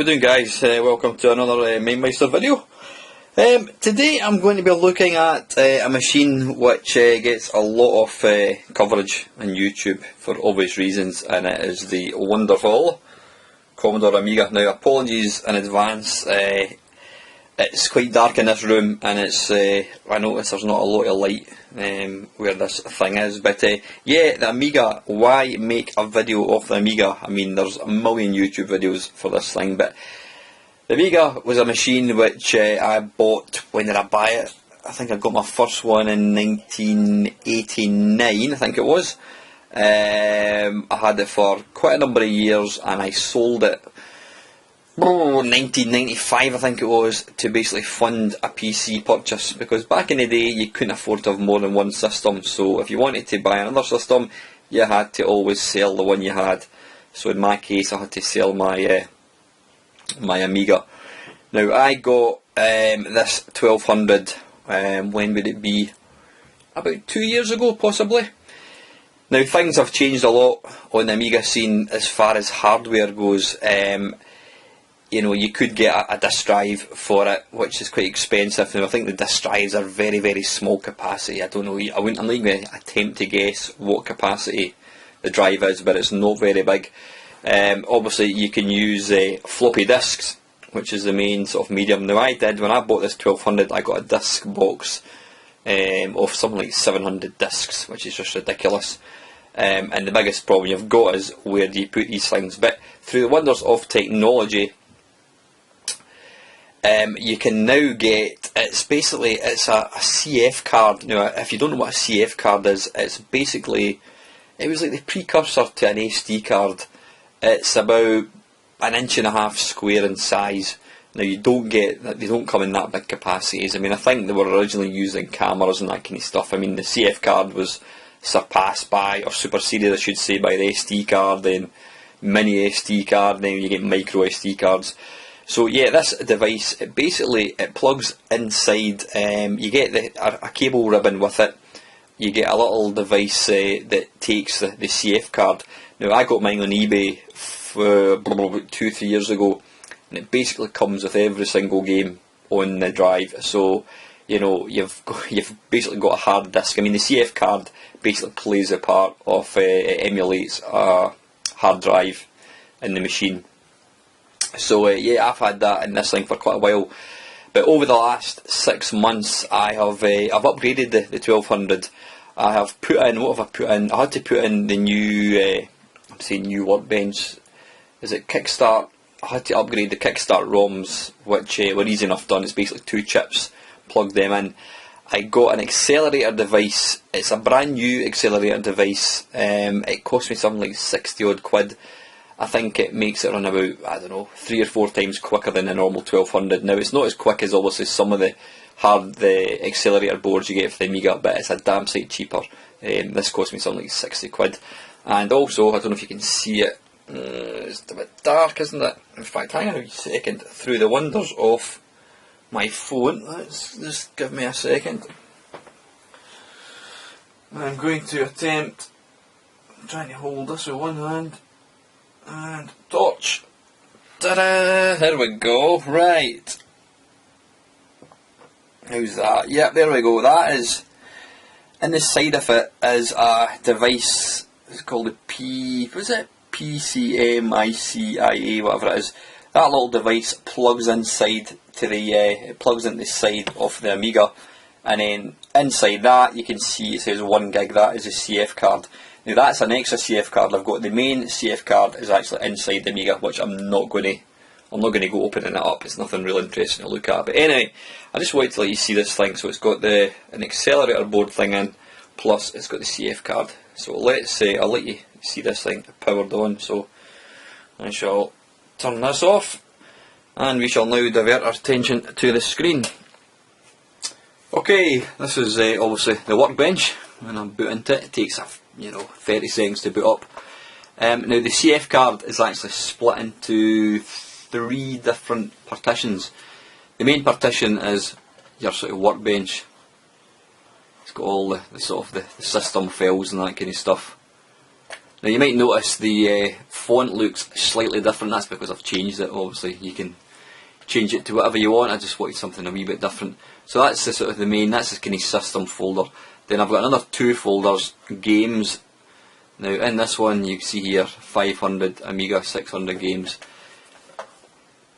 we doing, guys? Welcome to another Mamemeister video. Today I'm going to be looking at a machine which gets a lot of coverage on YouTube for obvious reasons, and it is the wonderful Commodore Amiga. Now, apologies in advance, it's quite dark in this room, and I notice there's not a lot of light where this thing is, but yeah, the Amiga. Why make a video of the Amiga? I mean, there's a million YouTube videos for this thing, but the Amiga was a machine which I bought. When did I buy it? I think I got my first one in 1989, I think it was. I had it for quite a number of years, and I sold it 1995, I think it was, to basically fund a PC purchase, because back in the day you couldn't afford to have more than one system, so if you wanted to buy another system you had to always sell the one you had. So in my case I had to sell my my Amiga. Now, I got this 1200, when would it be? About 2 years ago, possibly. Now, things have changed a lot on the Amiga scene as far as hardware goes. You know, you could get a disk drive for it, which is quite expensive. Now, I think the disk drives are very, very small capacity. I don't know, I'm not even going to attempt to guess what capacity the drive is, but it's not very big. Obviously, you can use floppy disks, which is the main sort of medium. Now, I did, when I bought this 1200, I got a disk box of something like 700 disks, which is just ridiculous. And the biggest problem you've got is, where do you put these things? But through the wonders of technology, you can now get, it's a CF card. Now, if you don't know what a CF card is, it's basically, it was like the precursor to an SD card. It's about 1.5 inches square in size. Now, they don't come in that big capacities. I mean, I think they were originally using cameras and that kind of stuff. I mean, the CF card was surpassed by, or superseded I should say, by the SD card, then mini SD card, then you get micro SD cards. So yeah, this device, it plugs inside. You get a cable ribbon with it. You get a little device that takes the CF card. Now, I got mine on eBay for about 2-3 years ago, and it basically comes with every single game on the drive. So, you know, you've basically got a hard disk. I mean, the CF card basically plays the part of, it emulates a hard drive in the machine. So yeah, I've had that in this thing for quite a while. But over the last 6 months, I've upgraded the 1200. I have put in, what have I put in? I had to put in the new, I'm saying new Workbench. Is it Kickstart? I had to upgrade the Kickstart ROMs, which were easy enough done. It's basically 2 chips, plug them in. I got an accelerator device. It's a brand new accelerator device. It cost me something like 60 odd quid. I think it makes it run about, I don't know, 3 or 4 times quicker than a normal 1200. Now, it's not as quick as obviously some of the accelerator boards you get for the Amiga, but it's a damn sight cheaper. This cost me something like 60 quid. And also, I don't know if you can see it, it's a bit dark, isn't it? In fact, hang on a second, through the wonders of my phone, let's just give me a second. I'm going to attempt, I'm trying to hold this with one hand, and torch. Ta-da! There we go. Right. How's that? Yep, there we go. That is, in the side of it is a device. It's called the PCMICIA, whatever it is. That little device plugs inside to the it plugs into the side of the Amiga, and then inside that you can see it says 1 gig. That is a CF card. Now, that's an extra CF card I've got. The main CF card is actually inside the Amiga, which I'm not going to go opening it up. It's nothing real interesting to look at. But anyway, I just wanted to let you see this thing. So it's got an accelerator board thing in, plus it's got the CF card. So let's say I'll let you see this thing powered on. So I shall turn this off, and we shall now divert our attention to the screen. Okay, this is obviously the Workbench. When I'm booting it takes 30 seconds to boot up. Now, the CF card is actually split into 3 different partitions. The main partition is your sort of Workbench. It's got all the sort of the system files and that kind of stuff. Now you might notice the font looks slightly different. That's because I've changed it. Obviously you can change it to whatever you want. I just wanted something a wee bit different. So that's the sort of the main, that's the kind of system folder. Then I've got another 2 folders, games. Now in this one you can see here 500 Amiga 600 games.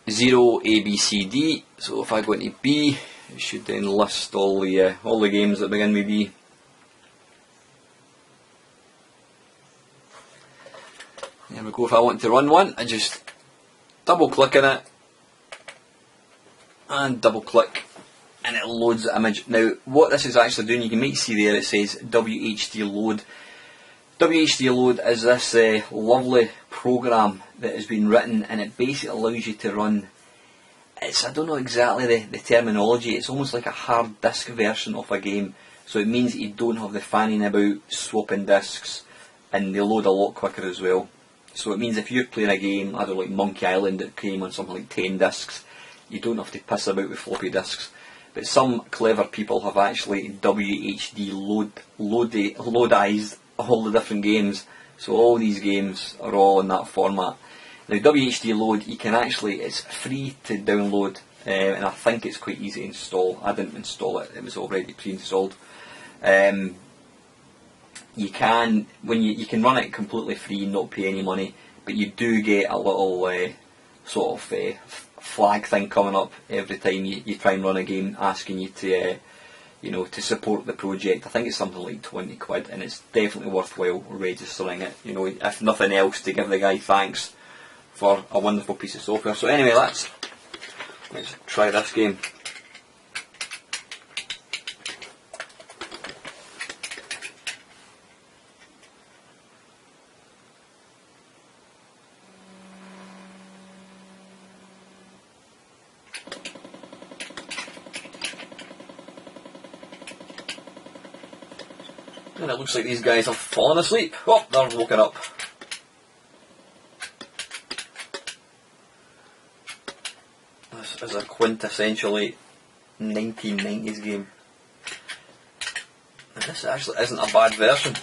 0 A B C D. So if I go into B, it should then list all the games that begin with B. There we go. If I want to run one, I just double click on it and double click and it loads the image. Now what this is actually doing, you might see there it says WHDLoad. WHDLoad is this lovely program that has been written, and it basically allows you to run, I don't know exactly the terminology, it's almost like a hard disk version of a game. So it means that you don't have the fanning about swapping disks, and they load a lot quicker as well. So it means if you're playing a game, I don't know, like Monkey Island that came on something like 10 discs, you don't have to piss about with floppy disks. But some clever people have actually loadized all the different games, so all these games are all in that format. Now WHDLoad, you can actually, it's free to download, and I think it's quite easy to install. I didn't install it, it was already pre-installed. You can run it completely free, not pay any money, but you do get a little sort of flag thing coming up every time you try and run a game, asking you to to support the project. I think it's something like 20 quid, and it's definitely worthwhile registering it, if nothing else, to give the guy thanks for a wonderful piece of software. So anyway, let's try this game. And it looks like these guys have fallen asleep. Oh, they're woken up. This is a quintessentially 1990s game. And this actually isn't a bad version.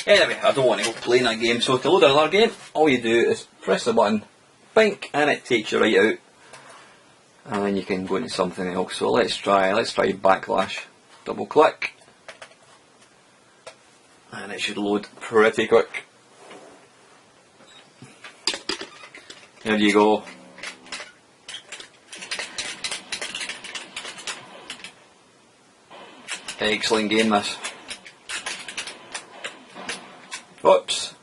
Anyway, I don't want to go playing that game, so to load another game, all you do is press the button, bink, and it takes you right out, and then you can go into something else. So let's try Backlash. Double click, and it should load pretty quick. There you go. Excellent game, this. Oops.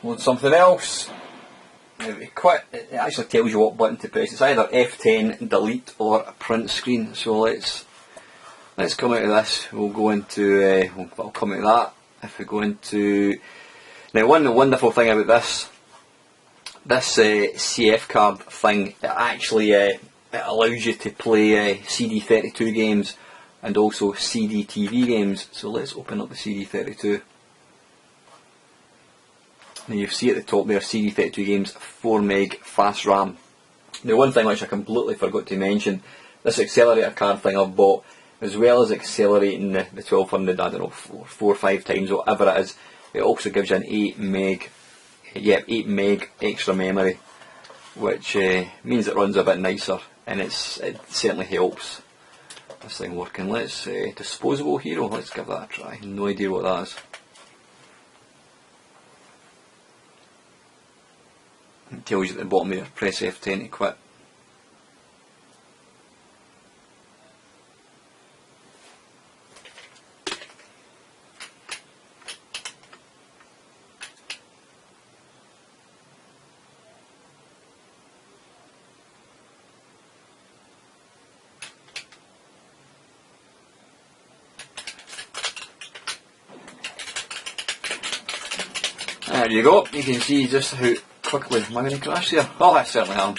Load something else. Now to quit, it actually tells you what button to press. It's either F10, delete, or print screen. So let's come out of this. We'll go into we'll come out of that. If we go into now, one wonderful thing about this CF card thing, it actually it allows you to play CD32 games and also CD TV games. So let's open up the CD32. Now you see at the top there, CD32 games, 4 meg fast RAM. Now one thing which I completely forgot to mention, this accelerator card thing I've bought, as well as accelerating the 1200, I don't know, 4 or 5 times, whatever it is, it also gives you an 8 meg extra memory, which means it runs a bit nicer, and it certainly helps this thing working. Let's Disposable Hero, let's give that a try. No idea what that is. It tells you at the bottom there, press F10 to quit. There you go, you can see just how quickly am I going to crash here? Oh, I certainly am.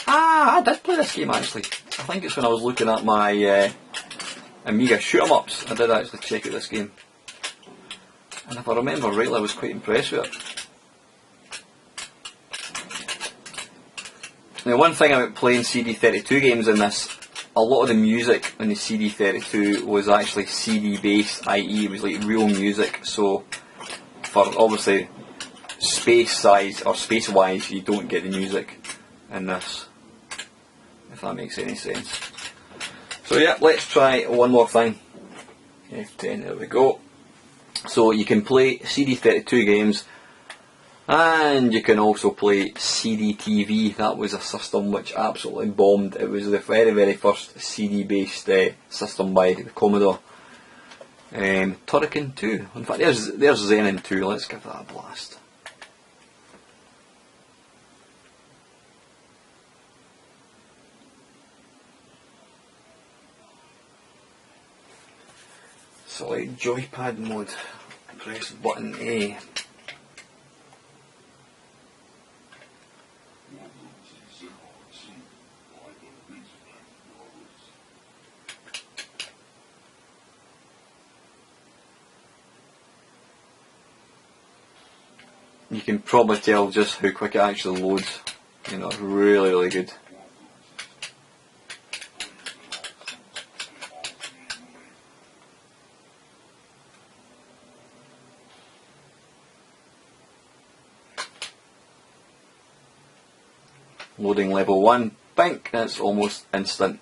Ah, I did play this game actually. I think it's when I was looking at my Amiga shoot 'em ups. I did actually check out this game. And if I remember rightly, I was quite impressed with it. Now, one thing about playing CD32 games in this, a lot of the music on the CD32 was actually CD based, i.e. it was like real music, so for obviously space size or space wise you don't get the music in this, if that makes any sense. So yeah, let's try one more thing. F10, there we go. So you can play CD32 games, and you can also play CD-TV. That was a system which absolutely bombed. It was the very first CD based system by the Commodore. Turrican 2. In fact, there's Xenon 2. Let's give that a blast. Select joypad mode. Press button A. You can probably tell just how quick it actually loads. You know, it's really good. Loading level 1, bink, that's almost instant.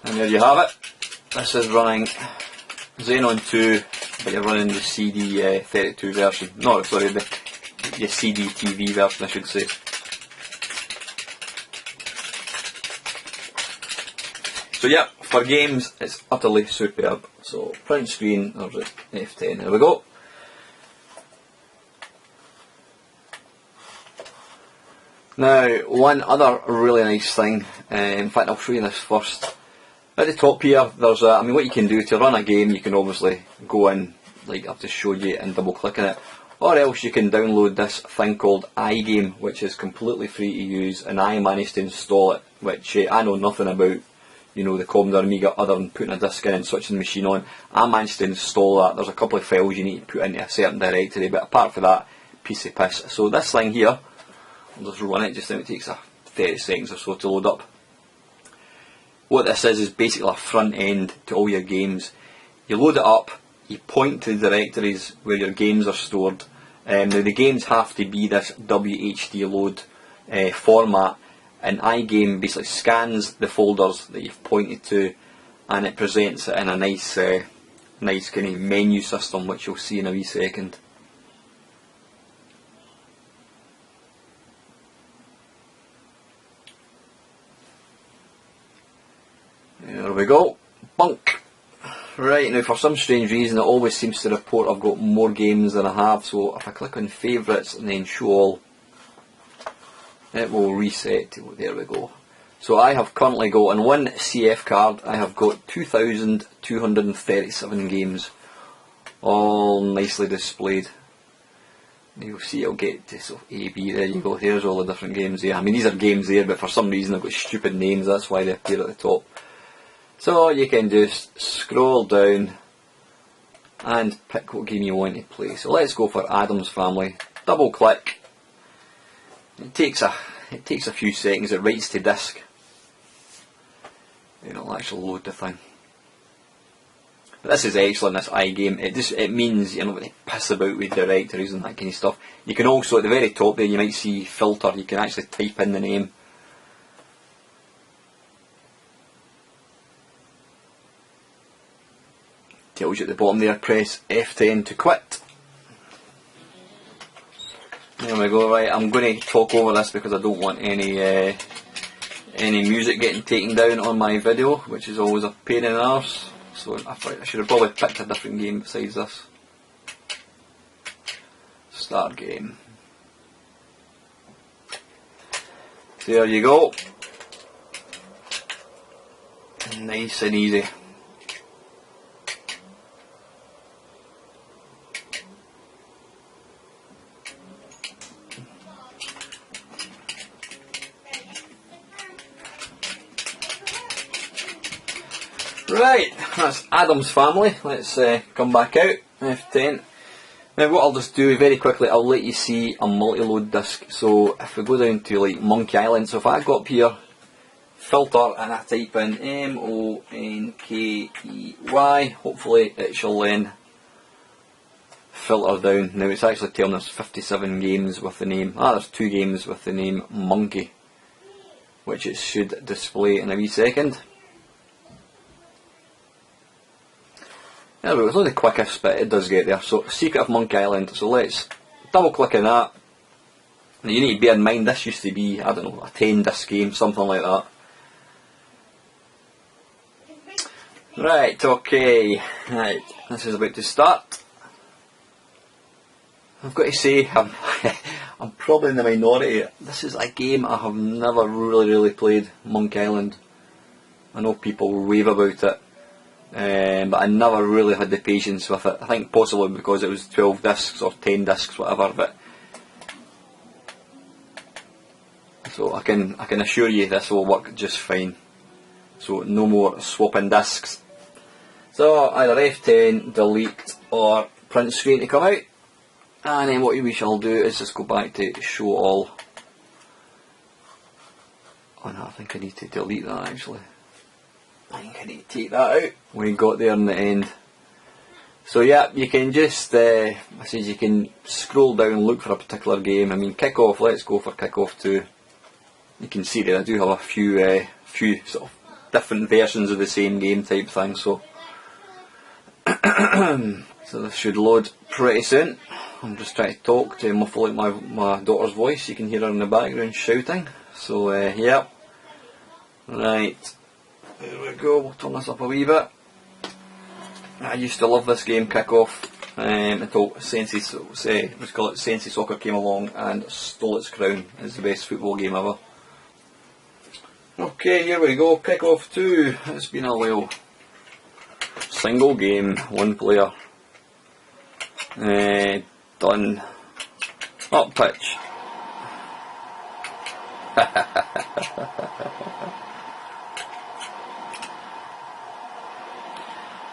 And there you have it. This is running Xenon 2, but you're running the CD32 version. No, sorry, the CD-TV version, I should say. So yeah, for games, it's utterly superb. So print screen, there's it, F10, there we go. Now, one other really nice thing, in fact I'll show you this first. At the top here, there's a, what you can do to run a game, you can obviously go in, like I've just showed you, and double click on it. Or else you can download this thing called iGame, which is completely free to use, and I managed to install it, which I know nothing about, you know, the Commodore Amiga other than putting a disk in and switching the machine on. I managed to install that. There's a couple of files you need to put into a certain directory, but apart from that, piece of piss. So this thing here, I'll just run it just now, it takes 30 seconds or so to load up. What this is basically a front end to all your games. You load it up, you point to the directories where your games are stored. Now the games have to be this WHDLoad format, and iGame basically scans the folders that you've pointed to, and it presents it in a nice kind of menu system, which you'll see in a wee second. There we go, bunk. Right, now for some strange reason it always seems to report I've got more games than I have, so if I click on favourites and then show all, it will reset. There we go. So I have currently got, on one CF card, I have got 2,237 games, all nicely displayed. You'll see it'll get to so A, B, there you go, here's all the different games there. These are games there, but for some reason they've got stupid names, that's why they appear at the top. So you can just scroll down and pick what game you want to play. So let's go for Adam's Family. Double click. It takes a few seconds. It writes to disk. It'll actually load the thing. But this is excellent. This iGame. It means you're not going to piss about with directories and that kind of stuff. You can also at the very top there you might see filter. You can actually type in the name. Tells you at the bottom there, press F10 to quit. There we go. Right, I'm going to talk over this because I don't want any music getting taken down on my video, which is always a pain in the arse. So I should have probably picked a different game besides this. Start game. There you go. Nice and easy. Right, that's Adam's Family. Let's come back out, F10. Now what I'll just do very quickly, I'll let you see a multi-load disc. So if we go down to like Monkey Island, so if I go up here, filter, and I type in MONKEY, hopefully it shall then filter down. Now it's actually telling us 57 games with the name, there's 2 games with the name Monkey, which it should display in a wee second. There we go, it's not the quickest, but it does get there. So, Secret of Monkey Island. So let's double click on that. Now you need to bear in mind, this used to be, I don't know, a 10 disc game, something like that. Right, okay. Right, this is about to start. I've got to say, I'm probably in the minority. This is a game I have never really played, Monkey Island. I know people rave about it. But I never really had the patience with it. I think possibly because it was 12 discs or 10 discs, whatever. But so I can assure you this will work just fine. So no more swapping discs. So either F10, delete, or print screen to come out. And then what we shall do is just go back to show all. Oh no, I think I need to delete that actually. I think I need to take that out. We got there in the end. So yeah, you can just, I said you can scroll down and look for a particular game. I mean, Kick-Off, let's go for Kick-Off 2. You can see there I do have a few sort of different versions of the same game type thing. So, so this should load pretty soon. I'm just trying to talk to muffle out my daughter's voice. You can hear her in the background shouting. So yeah, right. There we go, we'll turn this up a wee bit. I used to love this game, Kick-Off, until Sensei Soccer came along and stole its crown as the best football game ever. Okay, here we go, Kick-Off 2. It's been a while. Single game, 1 player. Done. Up pitch.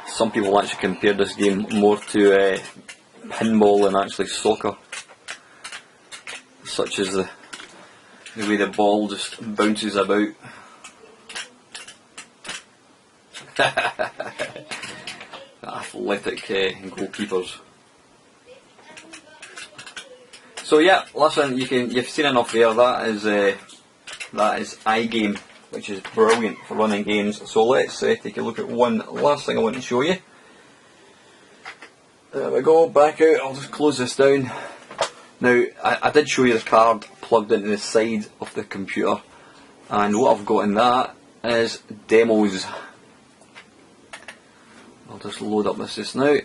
Some people actually compare this game more to pinball than actually soccer, such as the way the ball just bounces about. Athletic goalkeepers. So yeah, listen, you've seen enough there. That is iGame, which is brilliant for running games. So let's take a look at one last thing I want to show you. There we go, back out. I'll just close this down. Now, I did show you the card plugged into the side of the computer, and what I've got in that is demos. I'll just load up this just now.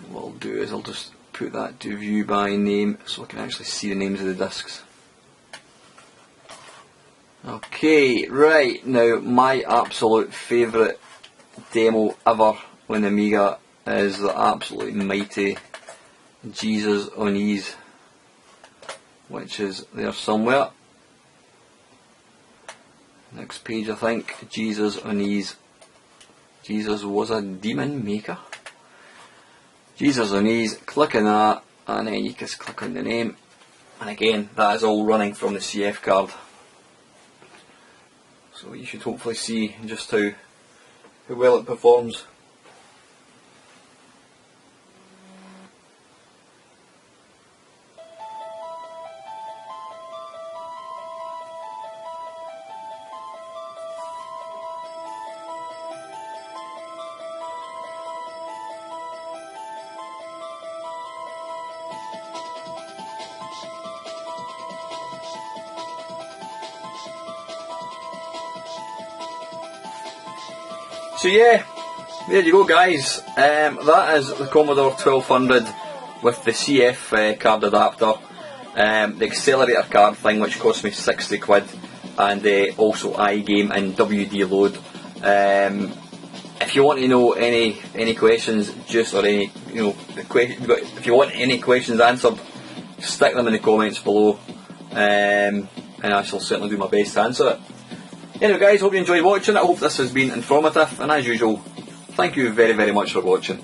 What I'll do is I'll just put that to view by name so I can actually see the names of the discs. Okay, right, now my absolute favourite demo ever on Amiga is the absolutely mighty Jesus on Ease, which is there somewhere. Next page I think, Jesus on Ease. Jesus was a demon maker. Jesus on Ease, click on that, and then you just click on the name, and again that is all running from the CF card. So you should hopefully see just how well it performs. So yeah, there you go guys, that is the Commodore 1200 with the CF card adapter, the accelerator card thing which cost me 60 quid, and also iGame and WHDLoad. If you want to know any questions, just or any if you want any questions answered, stick them in the comments below. and I shall certainly do my best to answer it. Anyway guys, hope you enjoyed watching it. I hope this has been informative, and as usual, thank you very, very much for watching.